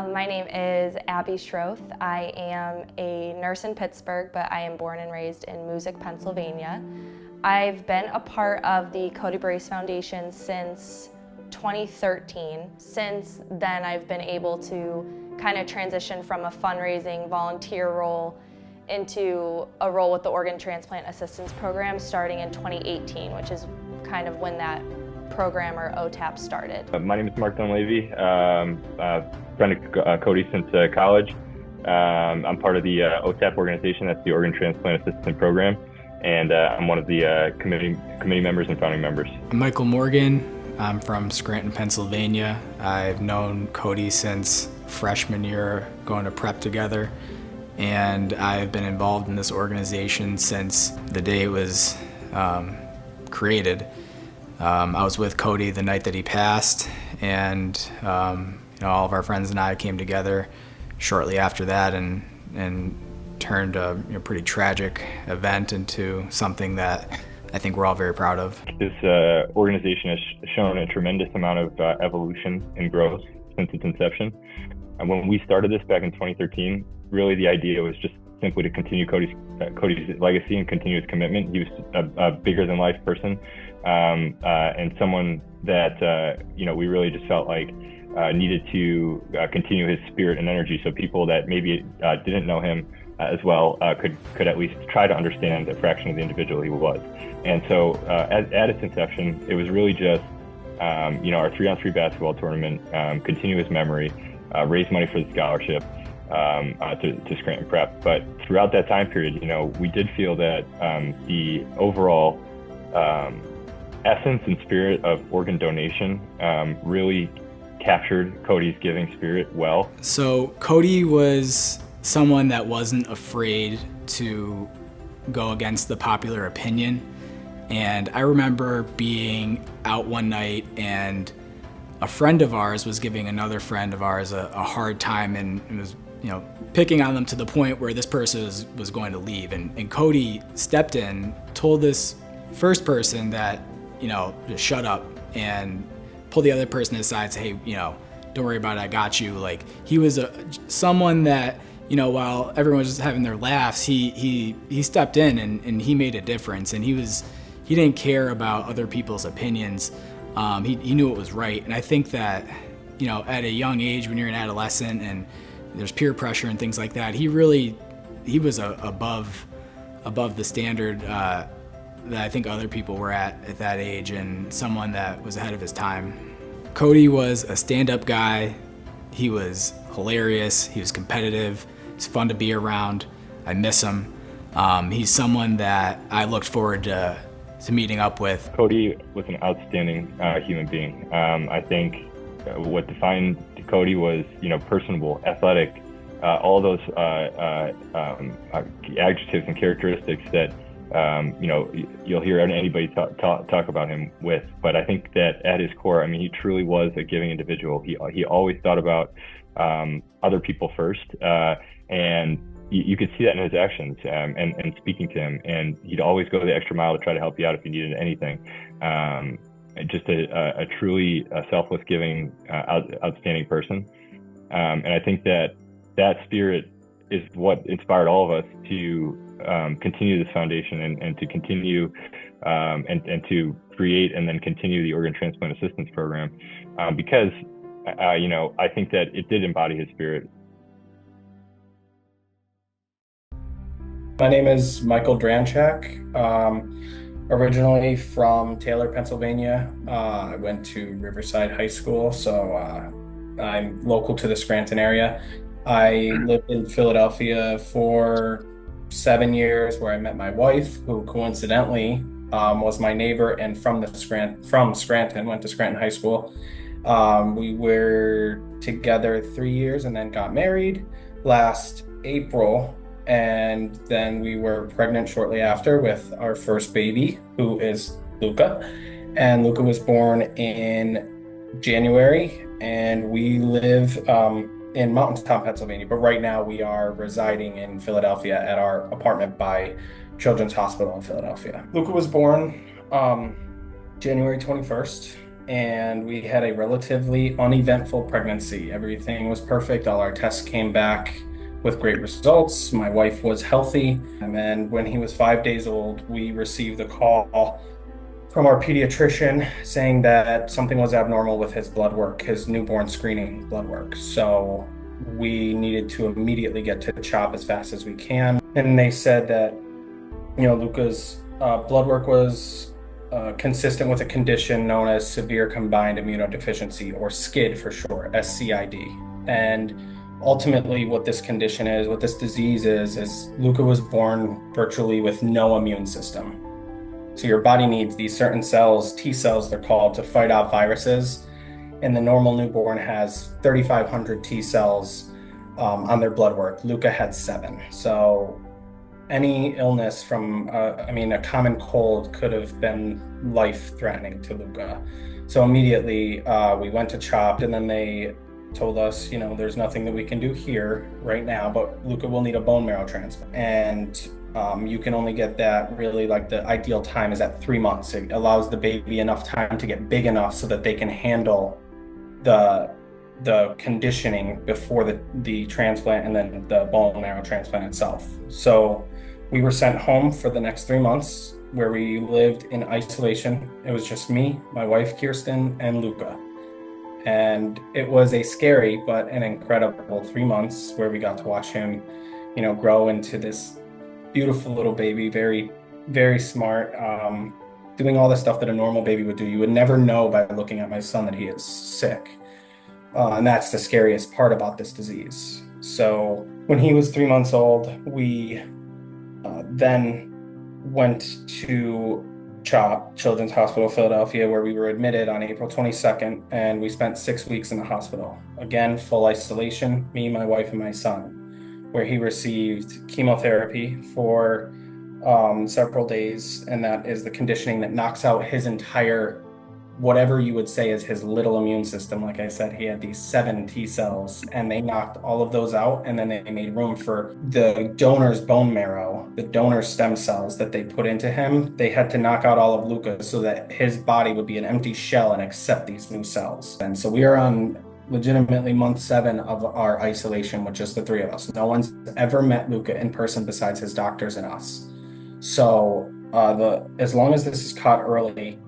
My name is Abby Schroth. I am a nurse in Pittsburgh, but I am born and raised in Moosic, Pennsylvania. I've been a part of the Cody Brace Foundation since 2013. Since then, I've been able to kind of transition from a fundraising volunteer role into a role with the Organ Transplant Assistance Program starting in 2018, which is kind of when that program or OTAP started. My name is Mark Dunleavy. Friend of Cody since college. I'm part of the OTAP organization. That's the Organ Transplant Assistance Program, and I'm one of the committee members and founding members. I'm Michael Morgan. I'm from Scranton, Pennsylvania. I've known Cody since freshman year, going to prep together, and I've been involved in this organization since the day it was created. I was with Cody the night that he passed, and all of our friends and I came together shortly after that and turned a pretty tragic event into something that I think we're all very proud of. This organization has shown a tremendous amount of evolution and growth since its inception. And when we started this back in 2013, really the idea was just simply to continue Cody's legacy and continue his commitment. He was a bigger than life person, and someone that we really just felt like needed to continue his spirit and energy, so people that maybe didn't know him as well could at least try to understand a fraction of the individual he was. And so at its inception, it was really just our 3-on-3 basketball tournament, continue his memory, raise money for the scholarship to Scranton Prep. But throughout that time period, we did feel that the overall essence and spirit of organ donation really captured Cody's giving spirit well. So Cody was someone that wasn't afraid to go against the popular opinion. And I remember being out one night and a friend of ours was giving another friend of ours a hard time, and it was picking on them to the point where this person was going to leave. And Cody stepped in, told this first person that, just shut up, and pull the other person aside and say, hey, don't worry about it, I got you. Like, he was someone that, while everyone was just having their laughs, he stepped in and he made a difference, and he didn't care about other people's opinions. He knew it was right. And I think that, at a young age, when you're an adolescent and there's peer pressure and things like that, he was above the standard that I think other people were at that age, and someone that was ahead of his time. Cody was a stand-up guy. He was hilarious. He was competitive. He's fun to be around. I miss him. He's someone that I looked forward to meeting up with. Cody was an outstanding human being. I think what defined Cody was, personable, athletic, all those adjectives and characteristics that you'll hear anybody talk about him with. But I think that at his core, he truly was a giving individual. He always thought about other people first, and you could see that in his actions and speaking to him. And he'd always go the extra mile to try to help you out if you needed anything. Just a truly selfless, giving, outstanding person. And I think that spirit is what inspired all of us to continue this foundation and to continue and to create and then continue the Organ Transplant Assistance Program, because I think that it did embody his spirit. My name is Michael Dranchak, originally from Taylor, Pennsylvania. I went to Riverside High School, so I'm local to the Scranton area. I lived in Philadelphia for 7 years, where I met my wife, who coincidentally was my neighbor and from Scranton, went to Scranton High School. We were together 3 years and then got married last April. And then we were pregnant shortly after with our first baby, who is Luca. And Luca was born in January, and we live in Mountaintown, Pennsylvania. But right now we are residing in Philadelphia at our apartment by Children's Hospital in Philadelphia. Luca was born January 21st. and we had a relatively uneventful pregnancy. Everything was perfect. All our tests came back with great results. My wife was healthy. And then when he was 5 days old, we received a call from our pediatrician saying that something was abnormal with his blood work, his newborn screening blood work. So we needed to immediately get to CHOP as fast as we can. And they said that, Luca's blood work was consistent with a condition known as severe combined immunodeficiency, or SCID for short, SCID. And ultimately, what this condition is, what this disease is Luca was born virtually with no immune system. So your body needs these certain cells, T cells they're called, to fight off viruses. And the normal newborn has 3,500 T cells on their blood work. Luca had 7. So any illness from, a common cold could have been life-threatening to Luca. So immediately we went to CHOP, and then they told us, there's nothing that we can do here right now, but Luca will need a bone marrow transplant. And you can only get that really, like, the ideal time is at 3 months. It allows the baby enough time to get big enough so that they can handle the conditioning before the transplant and then the bone marrow transplant itself. So we were sent home for the next 3 months, where we lived in isolation. It was just me, my wife Kirsten, and Luca. And it was a scary but an incredible 3 months where we got to watch him, grow into this beautiful little baby, very, very smart, doing all the stuff that a normal baby would do. You would never know by looking at my son that he is sick. And that's the scariest part about this disease. So when he was 3 months old, we then went to CHOP, Children's Hospital Philadelphia, where we were admitted on April 22nd, and we spent 6 weeks in the hospital. Again, full isolation, me, my wife, and my son, where he received chemotherapy for several days, and that is the conditioning that knocks out his entire, whatever you would say is his little immune system. Like I said, he had these 7 T cells, and they knocked all of those out, and then they made room for the donor's bone marrow, the donor's stem cells that they put into him. They had to knock out all of Luca so that his body would be an empty shell and accept these new cells. And so we are on legitimately month 7 of our isolation with just the 3 of us. No one's ever met Luca in person besides his doctors and us. So as long as this is caught early,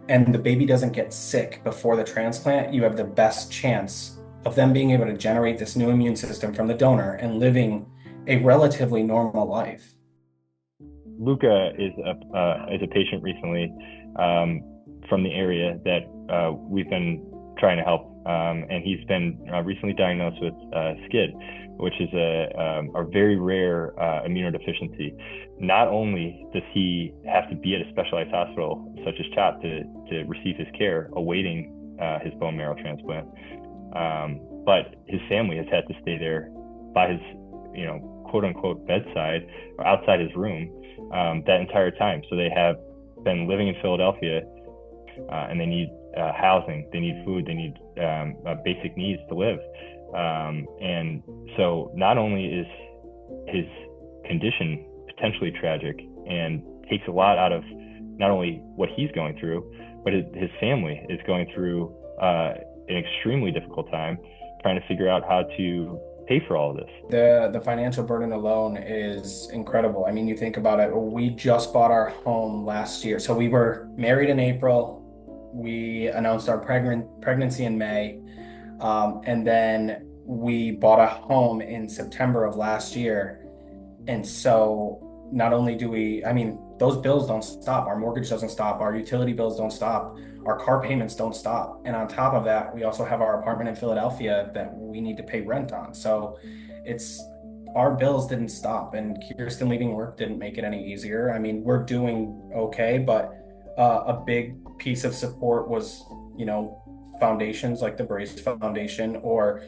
and the baby doesn't get sick before the transplant, you have the best chance of them being able to generate this new immune system from the donor and living a relatively normal life. Luca is a patient recently from the area that we've been trying to help, and he's been recently diagnosed with SCID, which is a very rare immunodeficiency. Not only does he have to be at a specialized hospital such as CHOP to receive his care, awaiting his bone marrow transplant, but his family has had to stay there by his, quote unquote bedside or outside his room that entire time. So they have been living in Philadelphia, and they need housing, they need food, they need basic needs to live. And so not only is his condition potentially tragic and takes a lot out of not only what he's going through, but his family is going through an extremely difficult time trying to figure out how to pay for all of this. The financial burden alone is incredible. I mean, you think about it, we just bought our home last year. So we were married in April. We announced our pregnancy in May. And then we bought a home in September of last year. And so not only do those bills don't stop. Our mortgage doesn't stop. Our utility bills don't stop. Our car payments don't stop. And on top of that, we also have our apartment in Philadelphia that we need to pay rent on. So our bills didn't stop, and Kirsten leaving work didn't make it any easier. I mean, we're doing okay, but a big piece of support was, foundations like the Brace Foundation, or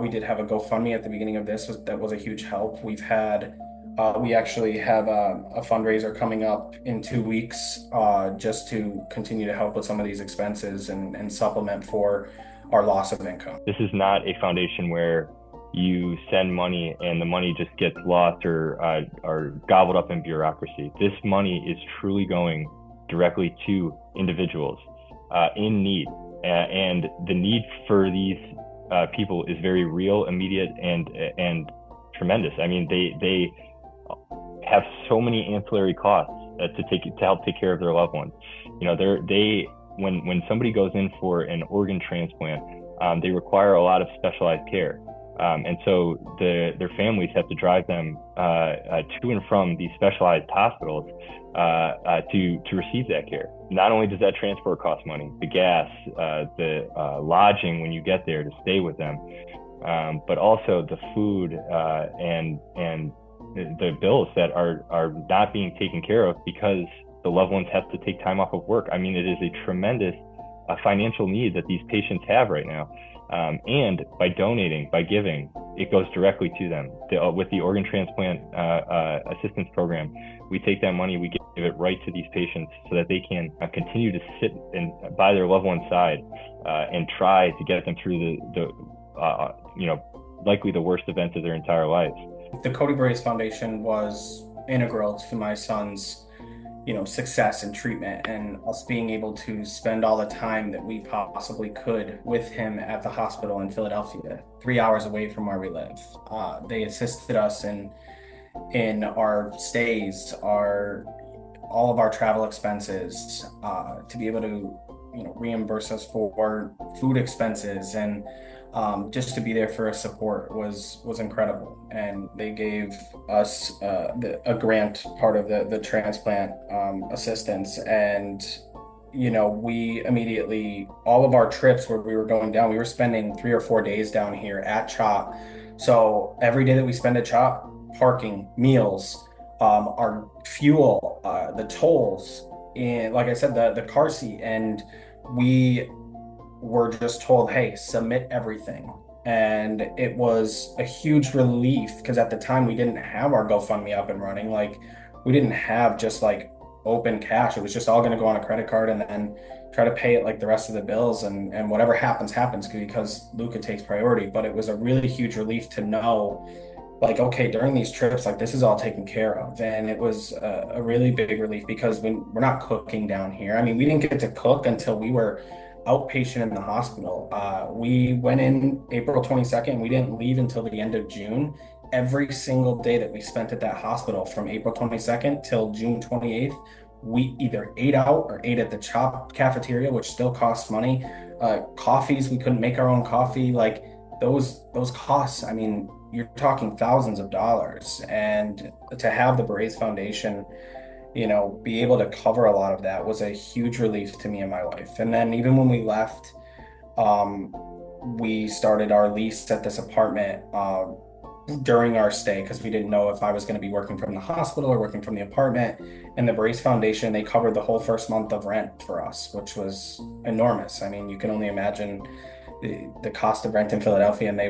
we did have a GoFundMe at the beginning of this. That was a huge help. We actually have a fundraiser coming up in 2 weeks just to continue to help with some of these expenses and supplement for our loss of income. This is not a foundation where you send money and the money just gets lost or gobbled up in bureaucracy. This money is truly going directly to individuals in need, and the need for these people is very real, immediate, and tremendous. I mean, they have so many ancillary costs to help take care of their loved ones. You know, when somebody goes in for an organ transplant, they require a lot of specialized care. And so their families have to drive them to and from these specialized hospitals to receive that care. Not only does that transport cost money, the gas, the lodging when you get there to stay with them, but also the food and the bills that are not being taken care of because the loved ones have to take time off of work. I mean, it is a tremendous financial need that these patients have right now. And by donating, by giving, it goes directly to them. With the organ transplant assistance program, we take that money, we give it right to these patients so that they can continue to sit by their loved one's side and try to get them through likely the worst event of their entire lives. The Cody Brace Foundation was integral to my son's success in treatment, and us being able to spend all the time that we possibly could with him at the hospital in Philadelphia, 3 hours away from where we live. They assisted us in our stays, all of our travel expenses, to be able to reimburse us for food expenses, and just to be there for us support was incredible. And they gave us a grant, part of the transplant assistance. And we immediately, all of our trips where we were going down, we were spending 3 or 4 days down here at CHOP. So every day that we spend at CHOP, parking, meals, our fuel, the tolls, and like I said, the car seat, and we were just told, hey, submit everything. And it was a huge relief because at the time we didn't have our GoFundMe up and running. Like, we didn't have just like open cash. It was just all going to go on a credit card and then try to pay it like the rest of the bills, and whatever happens because Luca takes priority. But it was a really huge relief to know, like, okay, during these trips, like, this is all taken care of. And it was a really big relief because we're not cooking down here. I mean, we didn't get to cook until we were outpatient in the hospital. We went in April 22nd. We didn't leave until the end of June. Every single day that we spent at that hospital from April 22nd till June 28th, we either ate out or ate at the CHOP cafeteria, which still costs money. Coffees, we couldn't make our own coffee. Like, those costs, I mean, you're talking thousands of dollars. And to have the Brace Foundation be able to cover a lot of that was a huge relief to me and my wife. And then even when we left, we started our lease at this apartment during our stay because we didn't know if I was going to be working from the hospital or working from the apartment. And the Brace Foundation, they covered the whole first month of rent for us, which was enormous. I mean, you can only imagine the cost of rent in Philadelphia, and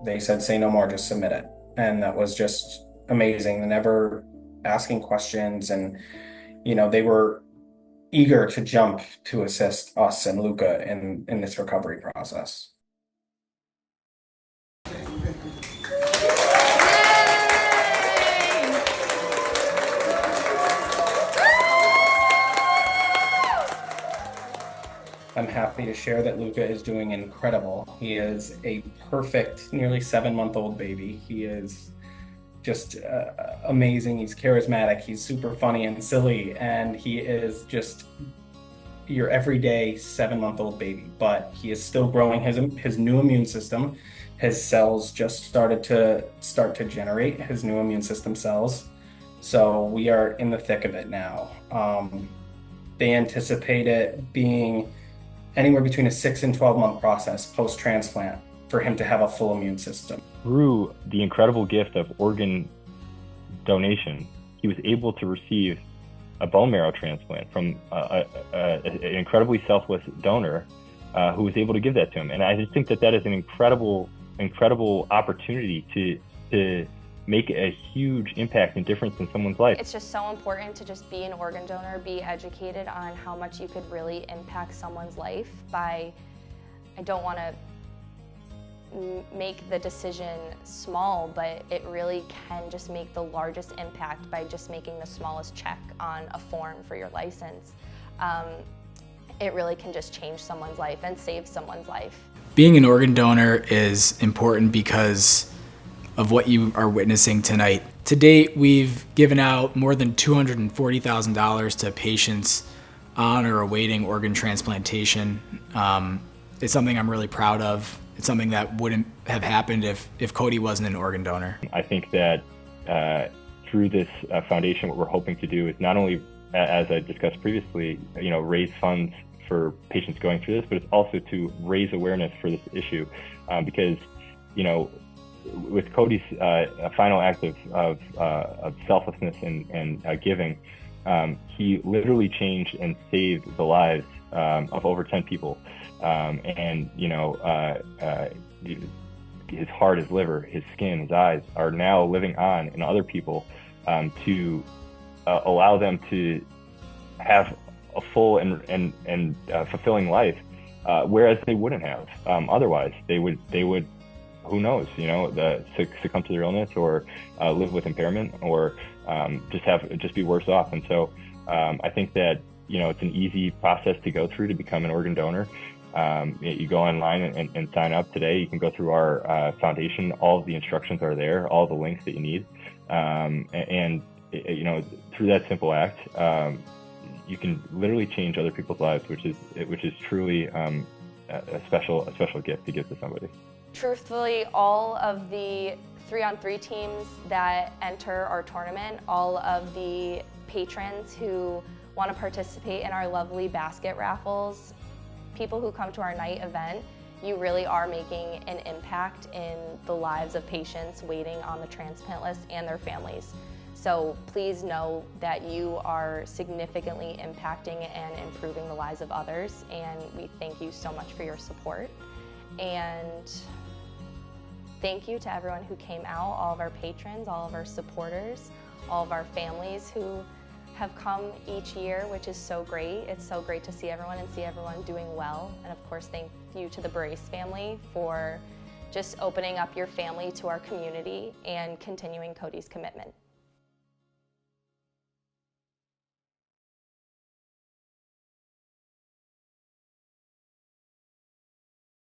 they said, say no more, just submit it. And that was just amazing. And never asking questions, and they were eager to jump to assist us and Luca in this recovery process. I'm happy to share that Luca is doing incredible. He is a perfect, nearly 7-month-old baby. He is just amazing. He's charismatic. He's super funny and silly, and he is just your everyday 7-month-old baby. But he is still growing his new immune system. His cells just started to generate his new immune system cells. So we are in the thick of it now. They anticipate it being anywhere between a 6 and 12-month process post-transplant for him to have a full immune system. Through the incredible gift of organ donation, he was able to receive a bone marrow transplant from an incredibly selfless donor who was able to give that to him. And I just think that is an incredible opportunity to make a huge impact and difference in someone's life. It's just so important to just be an organ donor, be educated on how much you could really impact someone's life by, I don't want to make the decision small, but it really can just make the largest impact by just making the smallest check on a form for your license. it really can just change someone's life and save someone's life. Being an organ donor is important because of what you are witnessing tonight. To date, we've given out more than $240,000 to patients on or awaiting organ transplantation. It's something I'm really proud of. It's something that wouldn't have happened if Cody wasn't an organ donor. I think that through this foundation, what we're hoping to do is not only, as I discussed previously, raise funds for patients going through this, but it's also to raise awareness for this issue, because with Cody's final act of selflessness and giving, he literally changed and saved the lives of over 10 people. His heart, his liver, his skin, his eyes are now living on in other people, to allow them to have a full and fulfilling life, whereas they wouldn't have otherwise. They would who knows, succumb to their illness or live with impairment, or just be worse off. And so I think that it's an easy process to go through to become an organ donor. You go online and sign up today. You can go through our foundation. All of the instructions are there, all the links that you need. Through that simple act, you can literally change other people's lives, which is truly a special gift to give to somebody. Truthfully, all of the 3-on-3 teams that enter our tournament, all of the patrons who want to participate in our lovely basket raffles, people who come to our night event, you really are making an impact in the lives of patients waiting on the transplant list and their families. So please know that you are significantly impacting and improving the lives of others, and we thank you so much for your support. And thank you to everyone who came out, all of our patrons, all of our supporters, all of our families who have come each year, which is so great. It's so great to see everyone and see everyone doing well. And of course, thank you to the Brace family for just opening up your family to our community and continuing Cody's commitment.